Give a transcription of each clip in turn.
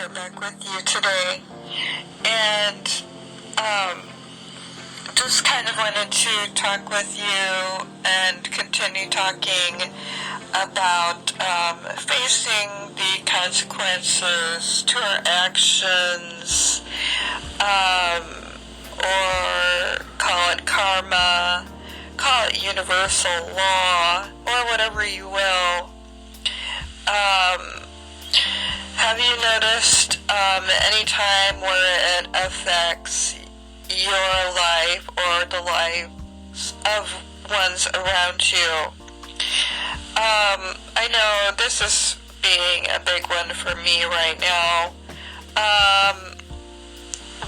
here back with you today, and just kind of wanted to talk with you and continue talking about facing the consequences to our actions, or call it karma, call it universal law, or whatever you will. Have you noticed any time where it affects your life or the lives of ones around you? I know this is being a big one for me right now.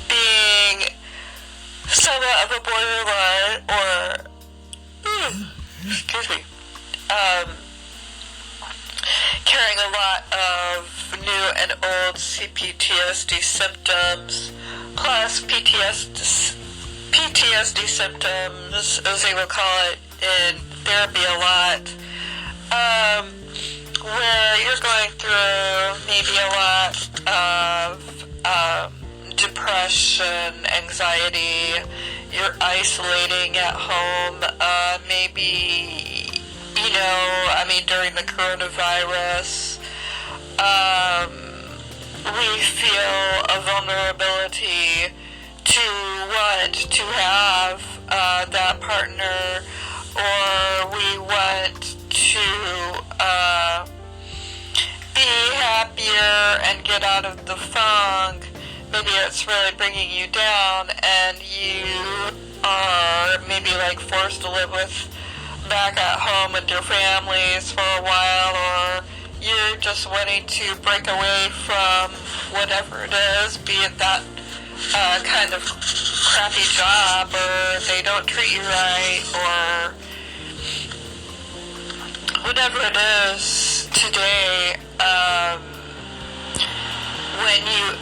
Being somewhat of a borderline, or excuse me, carrying a lot of new and old CPTSD symptoms, plus PTSD symptoms, as they will call it in therapy a lot, where you're going through maybe a lot of depression, anxiety, you're isolating at home, maybe, during the coronavirus, we feel a vulnerability to want to have that partner, or we want to be happier and get out of the funk. Maybe it's really bringing you down, and you are maybe forced to live back at home with your families for a while, or you're just wanting to break away from whatever it is, be it that kind of crappy job, or they don't treat you right, or whatever it is today. When you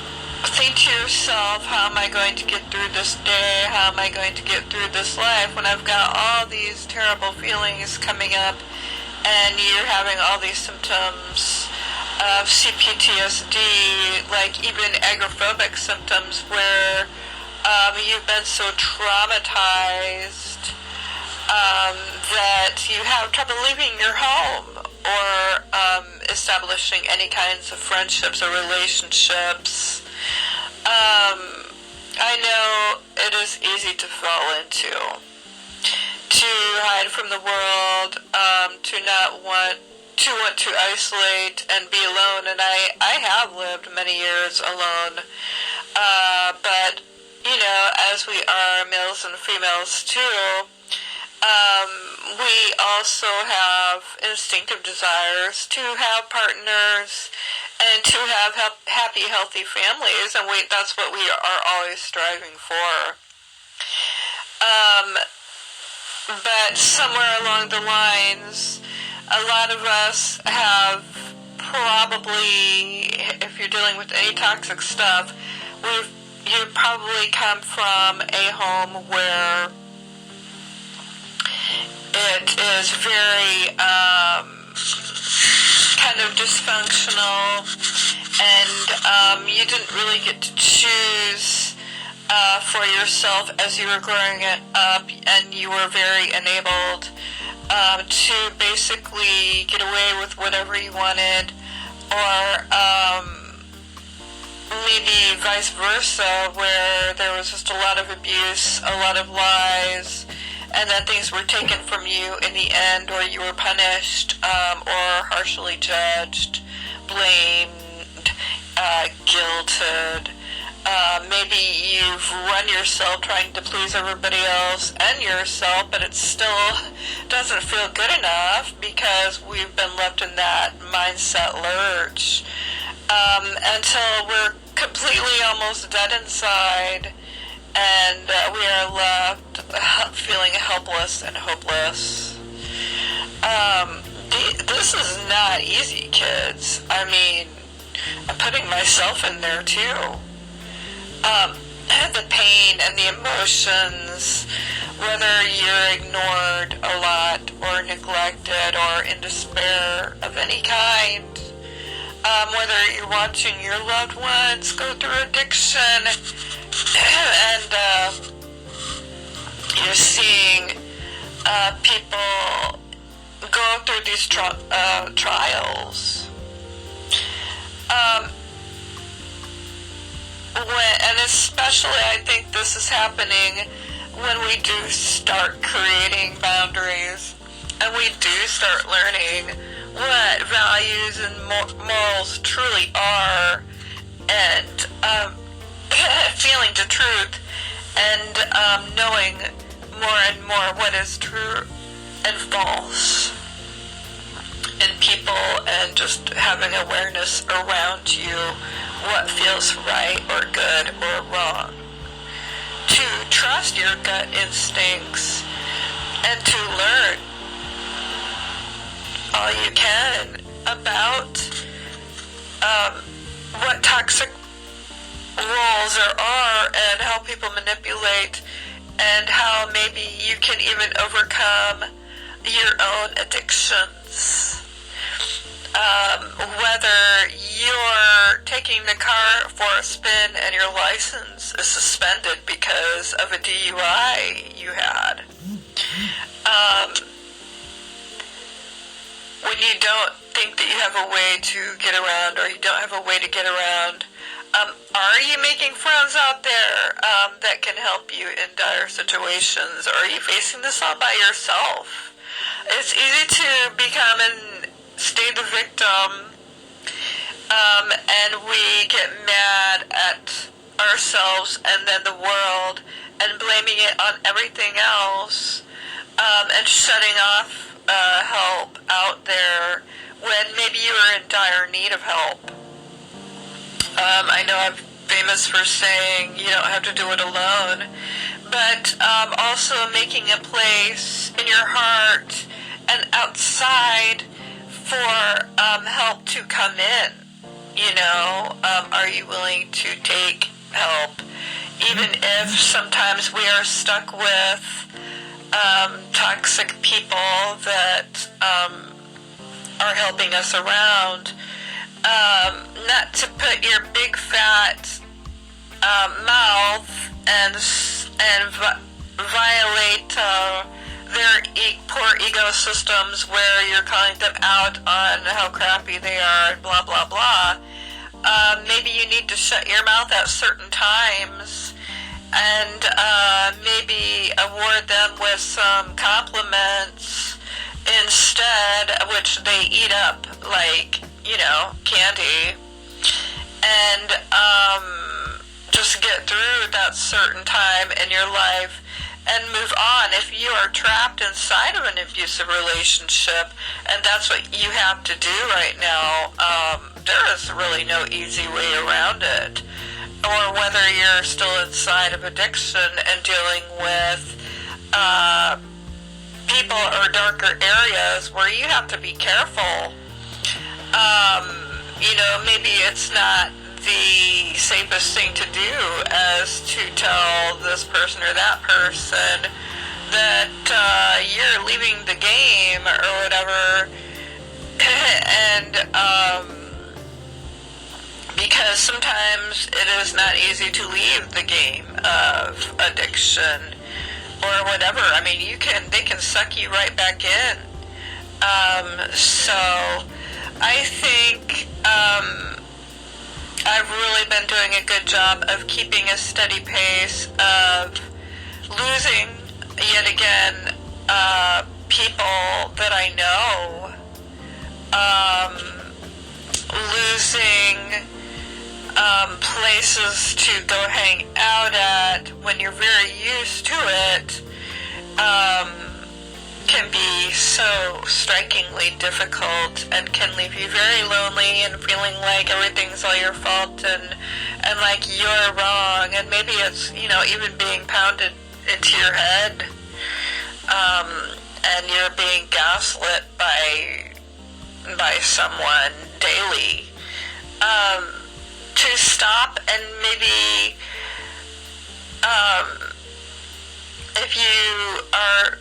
think to yourself, how am I going to get through this day? How am I going to get through this life when I've got all these terrible feelings coming up, and you're having all these symptoms of CPTSD, like even agoraphobic symptoms, where you've been so traumatized that you have trouble leaving your home, or establishing any kinds of friendships or relationships. I know it is easy to fall into, to hide from the world, to not want to isolate and be alone, and I have lived many years alone, but, as we are males and females too, we also have instinctive desires to have partners and to have happy, healthy families, and that's what we are always striving for. But somewhere along the lines, a lot of us have probably, if you're dealing with any toxic stuff, you probably come from a home where it is very kind of dysfunctional, and you didn't really get to choose for yourself as you were growing up, and you were very enabled to basically get away with whatever you wanted, or maybe vice versa, where there was just a lot of abuse, a lot of lies, and then things were taken from you in the end, or you were punished, or harshly judged, blamed, guilted. Maybe you've run yourself trying to please everybody else and yourself, but it still doesn't feel good enough because we've been left in that mindset lurch until we're completely almost dead inside, and we are left feeling helpless and hopeless. This is not easy, kids. I mean, I'm putting myself in there too. The pain and the emotions, whether you're ignored a lot or neglected or in despair of any kind, whether you're watching your loved ones go through addiction and you're seeing people go through these trials. And especially I think this is happening when we do start creating boundaries and we do start learning what values and morals truly are, and feeling the truth, and knowing more and more what is true and false in people, and just having awareness around you what feels right or good or wrong. To trust your gut instincts and to learn all you can about what toxic roles there are and how people manipulate, and how maybe you can even overcome your own addictions. Whether you're taking the car for a spin and your license is suspended because of a DUI you had. When you don't think that you have a way to get around, or you don't have a way to get around, are you making friends out there that can help you in dire situations, or are you facing this all by yourself? It's easy to become and stay the victim, and we get mad at ourselves and then the world and blaming it on everything else, and shutting off help out there when maybe you are in dire need of help. I know I'm famous for saying you don't have to do it alone, but also making a place in your heart and outside for help to come in. You know, are you willing to take help, even if sometimes we are stuck with toxic people that are helping us around? Not to put your big fat mouth and violate their poor ecosystems where you're calling them out on how crappy they are and blah blah blah. Maybe you need to shut your mouth at certain times and maybe award them with some compliments instead, which they eat up like, you know, candy, and just get through that certain time in your life and move on. If you are trapped inside of an abusive relationship and that's what you have to do right now, there is really no easy way around it. Or whether you're still inside of addiction and dealing with people or darker areas where you have to be careful. You know, maybe it's not the safest thing to do as to tell this person or that person that you're leaving the game or whatever. And because sometimes it is not easy to leave the game of addiction or whatever. I mean, they can suck you right back in. So I think I've really been doing a good job of keeping a steady pace of losing, yet again, people that I know, losing places to go hang out at when you're very used to it, can be so strikingly difficult and can leave you very lonely and feeling like everything's all your fault and like you're wrong, and maybe it's, you know, even being pounded into your head, and you're being gaslit by someone daily. To stop and maybe if you are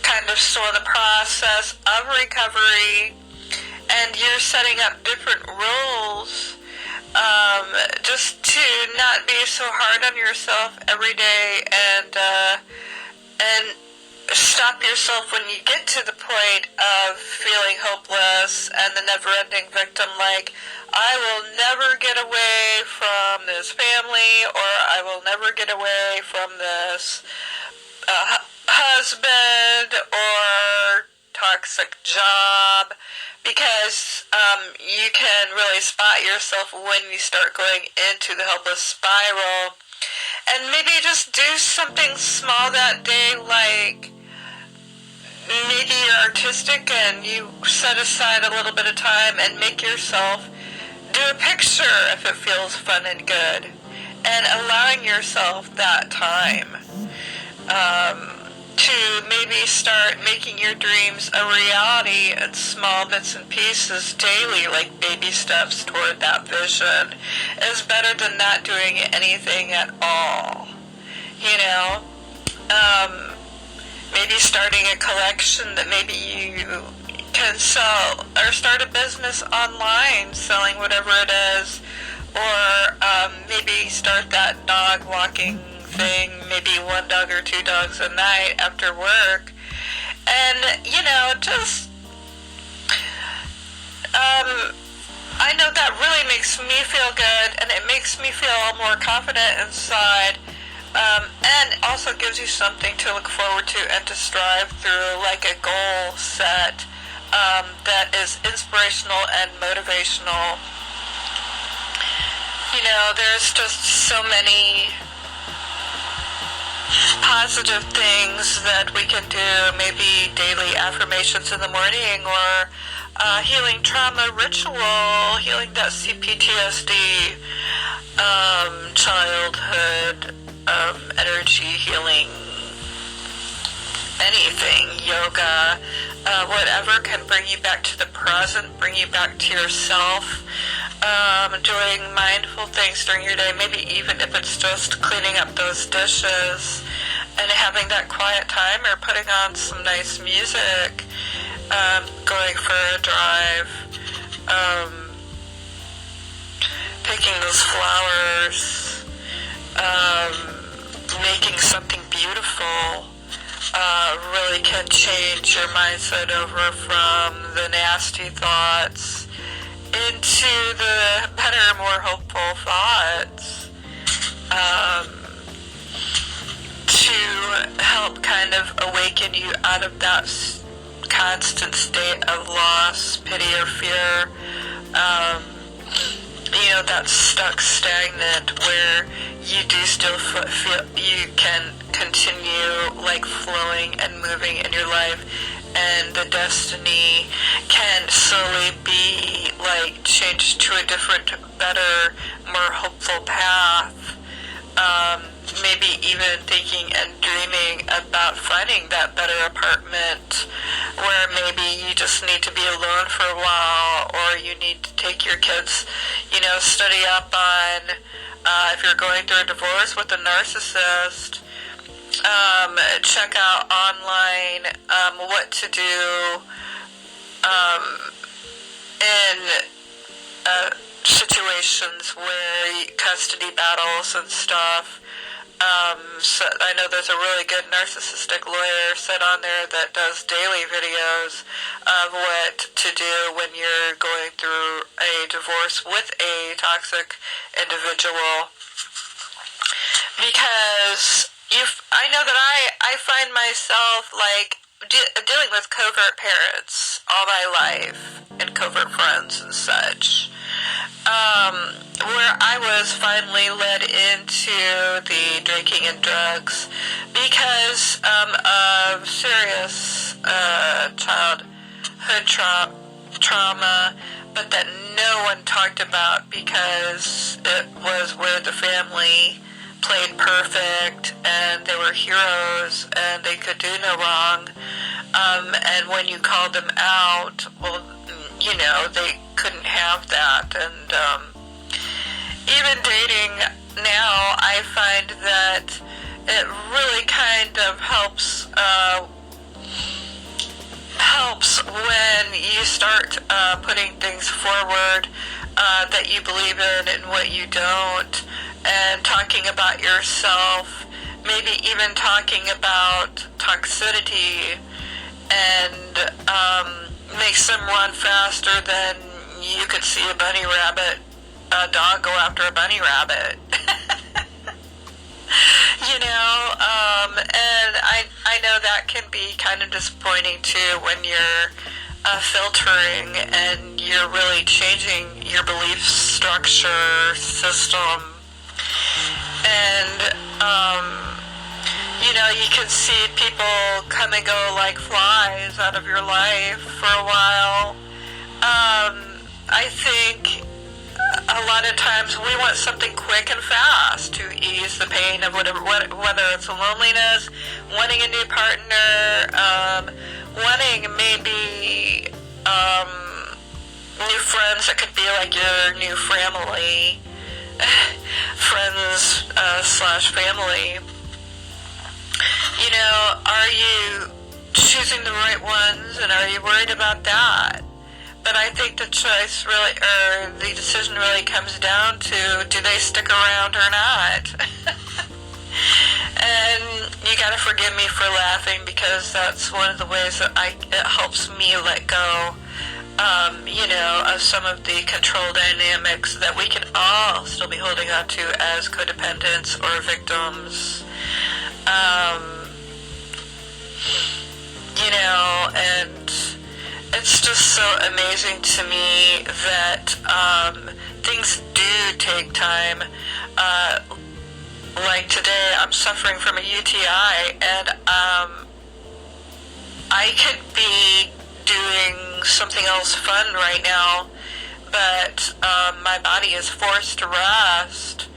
kind of still in the process of recovery and you're setting up different rules just to not be so hard on yourself every day, and stop yourself when you get to the point of feeling hopeless and the never-ending victim, like, I will never get away from this family, or I will never get away from this husband or toxic job, because you can really spot yourself when you start going into the helpless spiral. And maybe just do something small that day, like maybe you're artistic and you set aside a little bit of time and make yourself do a picture if it feels fun and good, and allowing yourself that time to maybe start making your dreams a reality in small bits and pieces daily, like baby steps toward that vision, is better than not doing anything at all. You know, maybe starting a collection that maybe you can sell, or start a business online selling whatever it is, or maybe start that dog walking thing, maybe one dog or two dogs a night after work. And, you know, just, I know that really makes me feel good, and it makes me feel more confident inside, and also gives you something to look forward to and to strive through, like a goal set that is inspirational and motivational. You know, there's just so many positive things that we can do, maybe daily affirmations in the morning, or healing trauma ritual, healing that CPTSD, childhood, energy healing, anything, yoga, whatever can bring you back to the present, bring you back to yourself. Doing mindful things during your day, maybe even if it's just cleaning up those dishes and having that quiet time, or putting on some nice music, going for a drive, picking those flowers, making something beautiful, really can change your mindset over from the nasty thoughts into the better, more hopeful thoughts, to help kind of awaken you out of that constant state of loss, pity, or fear, you know, that stuck stagnant where you do still feel you can continue like flowing and moving in your life, and the destiny can slowly be like changed to a different, better, more hopeful path. Maybe even thinking and dreaming about finding that better apartment, where maybe you just need to be alone for a while, or you need to take your kids, you know, study up on, if you're going through a divorce with a narcissist, check out online what to do in situations where custody battles and stuff. So I know there's a really good narcissistic lawyer set on there that does daily videos of what to do when you're going through a divorce with a toxic individual. Because I know that I find myself like dealing with covert parents all my life, and covert friends and such, where I was finally led into the drinking and drugs because of serious childhood trauma, but that no one talked about because it was where the family played perfect and they were heroes and they could do no wrong, and when you called them out, well, you know, they couldn't have that. And even dating now, I find that it really kind of helps when you start putting things forward that you believe in and what you don't, and talking about yourself, maybe even talking about toxicity, and makes them run faster than you could see a dog go after a bunny rabbit. And I know that can be kind of disappointing too when you're filtering and you're really changing your belief structure system. And, you can see people come and go like flies out of your life for a while. I think a lot of times we want something quick and fast to ease the pain of whatever, whether it's loneliness, wanting a new partner, wanting maybe new friends that could be like your new family, friends slash family. Are you choosing the right ones, and are you worried about that? But I think the choice really, or the decision really comes down to, do they stick around or not? And you gotta forgive me for laughing, because that's one of the ways that it helps me let go, of some of the control dynamics that we can all still be holding on to as codependents or victims. And it's just so amazing to me that things do take time. Like today, I'm suffering from a UTI, and I could be doing something else fun right now, but my body is forced to rest,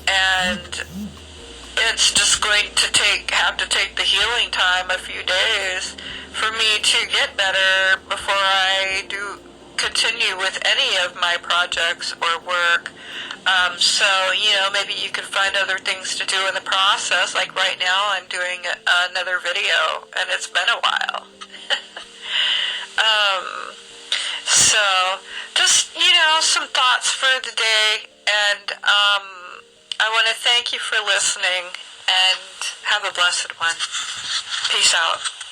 and it's just going to have to take the healing time, a few days, for me to get better before I do continue with any of my projects or work. So, maybe you could find other things to do in the process. Like right now, I'm doing another video, and it's been a while. So, just, some thoughts for the day, and I want to thank you for listening, and have a blessed one. Peace out.